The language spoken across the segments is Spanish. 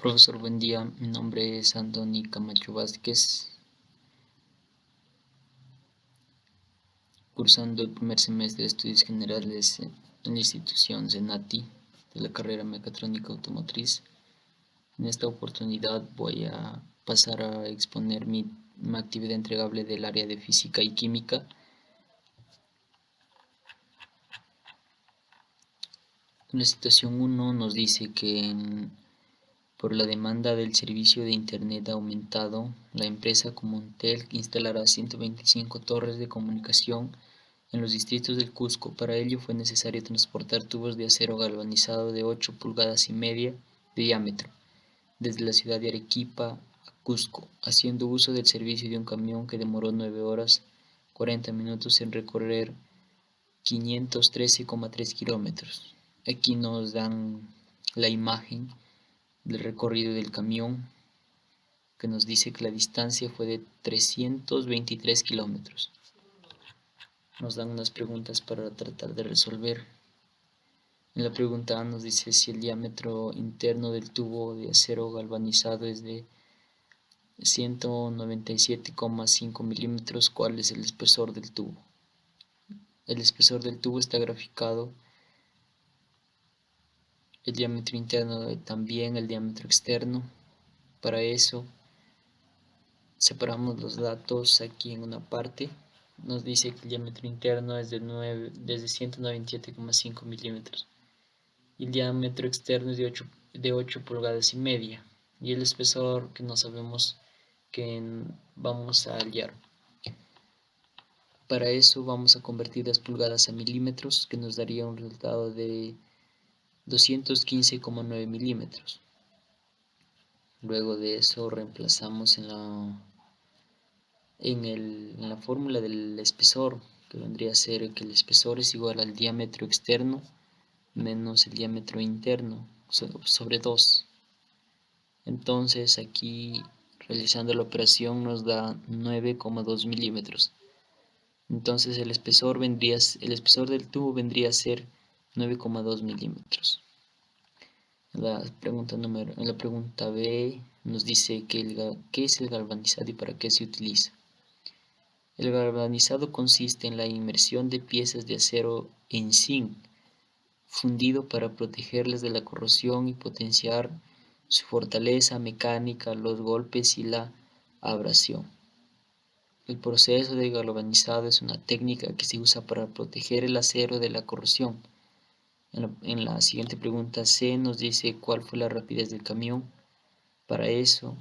Profesor, buen día. Mi nombre es Antoni Camacho Vázquez, cursando el primer semestre de Estudios Generales en la institución CENATI de la carrera Mecatrónica Automotriz. En esta oportunidad voy a pasar a exponer mi actividad entregable del área de Física y Química. En la situación 1 nos dice que por la demanda del servicio de Internet aumentado, la empresa Comontel instalará 125 torres de comunicación en los distritos del Cusco. Para ello fue necesario transportar tubos de acero galvanizado de 8,5 pulgadas de diámetro desde la ciudad de Arequipa a Cusco, haciendo uso del servicio de un camión que demoró 9 horas 40 minutos en recorrer 513,3 kilómetros. Aquí nos dan la imagen del recorrido del camión, que nos dice que la distancia fue de 323 kilómetros. Nos dan unas preguntas para tratar de resolver. En la pregunta A nos dice si el diámetro interno del tubo de acero galvanizado es de 197,5 milímetros, ¿cuál es el espesor del tubo? El espesor del tubo está graficado, el diámetro interno también, el diámetro externo. Para eso separamos los datos aquí en una parte. Nos dice que el diámetro interno es desde 197,5 milímetros y el diámetro externo es de 8,5 pulgadas y el espesor que no sabemos que vamos a hallar. Para eso vamos a convertir las pulgadas a milímetros, que nos daría un resultado de 215,9 milímetros. Luego de eso reemplazamos en la fórmula del espesor, que vendría a ser que el espesor es igual al diámetro externo menos el diámetro interno sobre 2. Entonces aquí, realizando la operación, nos da 9,2 milímetros. Entonces el espesor del tubo vendría a ser 9,2 milímetros. En la pregunta B nos dice qué es el galvanizado y para qué se utiliza. El galvanizado consiste en la inmersión de piezas de acero en zinc fundido para protegerlas de la corrosión y potenciar su fortaleza mecánica, los golpes y la abrasión. El proceso de galvanizado es una técnica que se usa para proteger el acero de la corrosión. En la siguiente pregunta C nos dice cuál fue la rapidez del camión. Para eso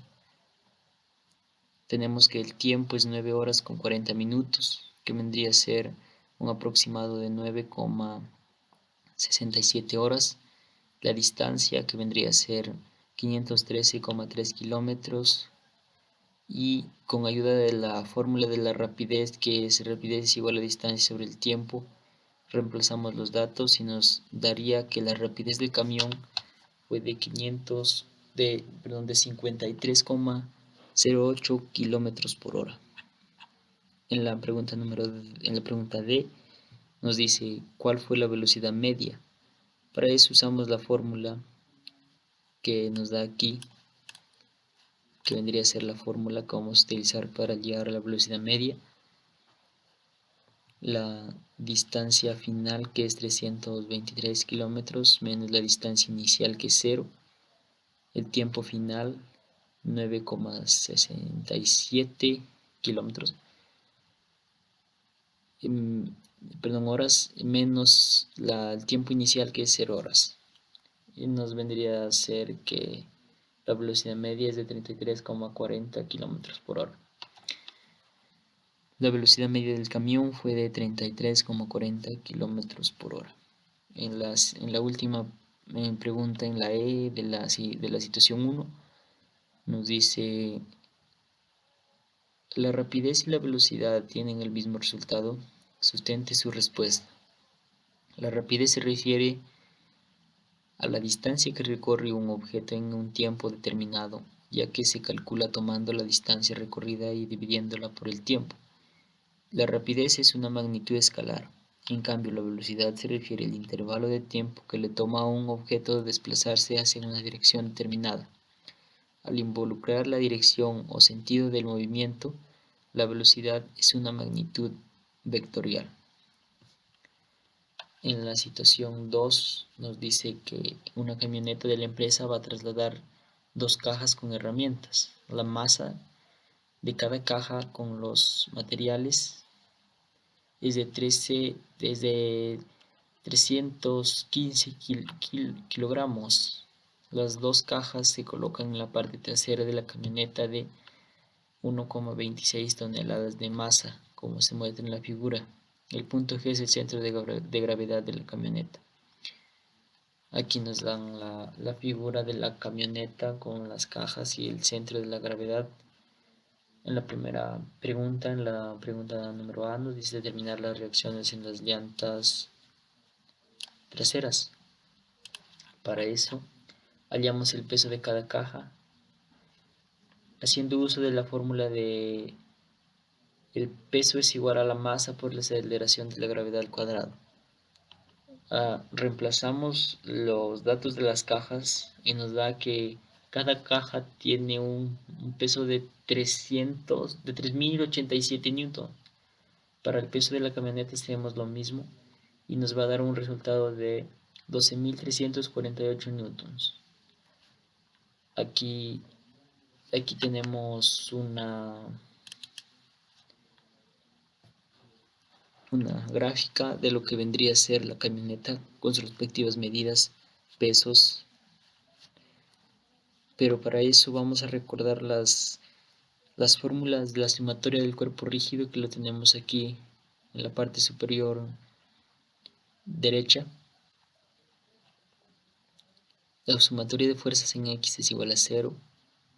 tenemos que el tiempo es 9 horas con 40 minutos, que vendría a ser un aproximado de 9,67 horas. La distancia, que vendría a ser 513,3 kilómetros. Y con ayuda de la fórmula de la rapidez, que es rapidez igual a distancia sobre el tiempo, reemplazamos los datos y nos daría que la rapidez del camión fue de 53,08 kilómetros por hora. En la pregunta D nos dice cuál fue la velocidad media. Para eso usamos la fórmula que nos da aquí, que vendría a ser la fórmula que vamos a utilizar para llegar a la velocidad media. La distancia final, que es 323 kilómetros, menos la distancia inicial, que es 0. El tiempo final, 9,67 kilómetros. Horas, menos el tiempo inicial, que es 0 horas. Y nos vendría a ser que la velocidad media es de 33,40 kilómetros por hora. La velocidad media del camión fue de 33,40 kilómetros por hora. En la última pregunta, en la E de la situación 1, nos dice: la rapidez y la velocidad tienen el mismo resultado. Sustente su respuesta. La rapidez se refiere a la distancia que recorre un objeto en un tiempo determinado, ya que se calcula tomando la distancia recorrida y dividiéndola por el tiempo. La rapidez es una magnitud escalar. En cambio, la velocidad se refiere al intervalo de tiempo que le toma a un objeto desplazarse hacia una dirección determinada. Al involucrar la dirección o sentido del movimiento, la velocidad es una magnitud vectorial. En la situación 2 nos dice que una camioneta de la empresa va a trasladar dos cajas con herramientas. La masa de cada caja con los materiales es de 315 kilogramos. Las dos cajas se colocan en la parte trasera de la camioneta de 1,26 toneladas de masa, como se muestra en la figura. El punto G es el centro de gravedad de la camioneta. Aquí nos dan la figura de la camioneta con las cajas y el centro de la gravedad. En la primera pregunta, en la pregunta número A, nos dice determinar las reacciones en las llantas traseras. Para eso, hallamos el peso de cada caja, haciendo uso de la fórmula de el peso es igual a la masa por la aceleración de la gravedad al cuadrado. Reemplazamos los datos de las cajas y nos da que cada caja tiene un peso de 3087 newton. Para el peso de la camioneta hacemos lo mismo y nos va a dar un resultado de 12.348 newtons. Aquí tenemos una gráfica de lo que vendría a ser la camioneta con sus respectivas medidas, pesos, pero para eso vamos a recordar las fórmulas de la sumatoria del cuerpo rígido, que lo tenemos aquí en la parte superior derecha. La sumatoria de fuerzas en X es igual a 0,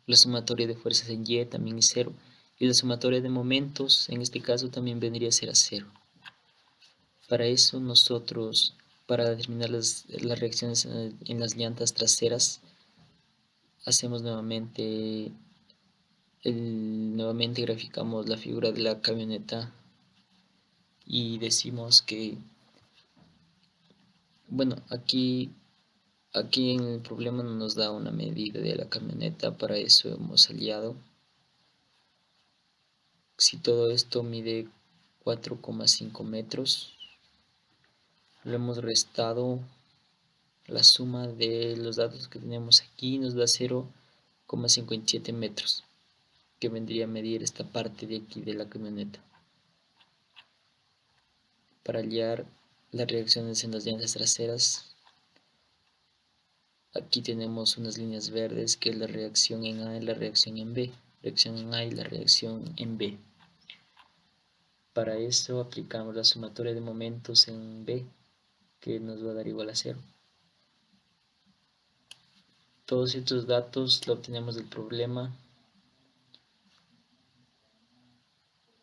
la sumatoria de fuerzas en Y también es 0, y la sumatoria de momentos en este caso también vendría a ser a 0. Para eso nosotros, para determinar las reacciones en las llantas traseras, hacemos nuevamente graficamos la figura de la camioneta y decimos que, bueno, aquí en el problema no nos da una medida de la camioneta. Para eso hemos aliado, si todo esto mide 4,5 metros, lo hemos restado, la suma de los datos que tenemos aquí nos da 0,57 metros, que vendría a medir esta parte de aquí de la camioneta. Para hallar las reacciones en las llantas traseras, aquí tenemos unas líneas verdes, que es la reacción en A y la reacción en B. Reacción en A y la reacción en B. Para eso aplicamos la sumatoria de momentos en B, que nos va a dar igual a 0. Todos estos datos lo obtenemos del problema.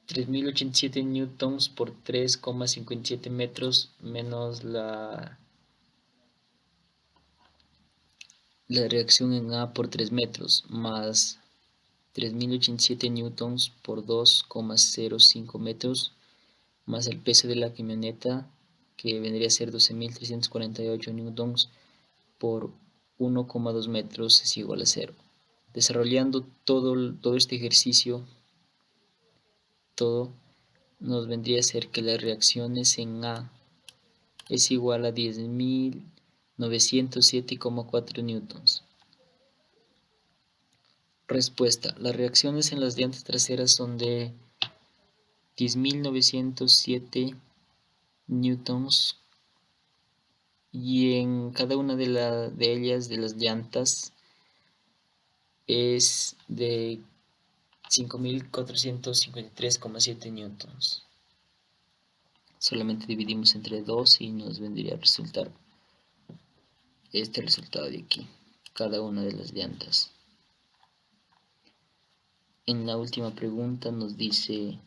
3087 newtons por 3,57 metros menos la reacción en A por 3 metros más 3087 newtons por 2,05 metros más el peso de la camioneta, que vendría a ser 12.348 newtons por 1,2 metros es igual a 0. Desarrollando todo este ejercicio, todo nos vendría a ser que las reacciones en A es igual a 10.907,4 newtons. Respuesta: las reacciones en las llantas traseras son de 10.907 newtons y en cada una de ellas, de las llantas, es de 5.453,7 newtons. Solamente dividimos entre 2 y nos vendría a resultar este resultado de aquí, cada una de las llantas. En la última pregunta nos dice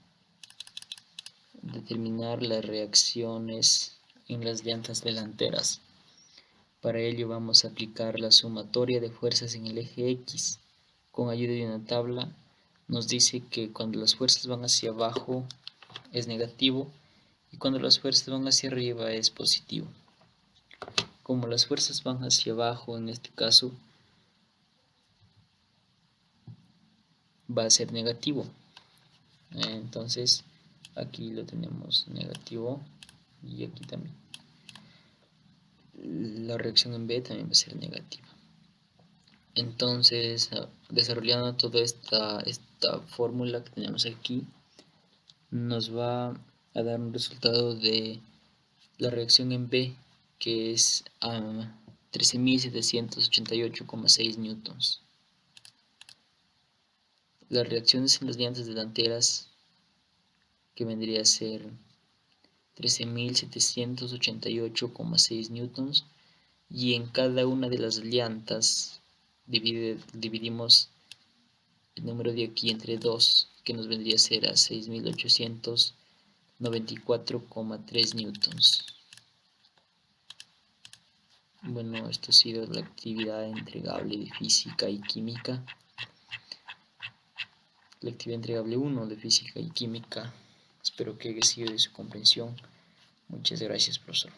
determinar las reacciones en las llantas delanteras. Para ello vamos a aplicar la sumatoria de fuerzas en el eje X. Con ayuda de una tabla nos dice que cuando las fuerzas van hacia abajo es negativo y cuando las fuerzas van hacia arriba es positivo. Como las fuerzas van hacia abajo, en este caso va a ser negativo. Entonces aquí lo tenemos negativo y aquí también. La reacción en B también va a ser negativa. Entonces, desarrollando toda esta fórmula que tenemos aquí, nos va a dar un resultado de la reacción en B, que es a 13.788,6 newtons. Las reacciones en las llantas delanteras, que vendría a ser 13.788,6 newtons, y en cada una de las llantas dividimos el número de aquí entre 2, que nos vendría a ser a 6.894,3 newtons. Bueno, esto ha sido la actividad entregable de física y química. La actividad entregable 1 de física y química. Espero que haya sido de su comprensión. Muchas gracias, profesor.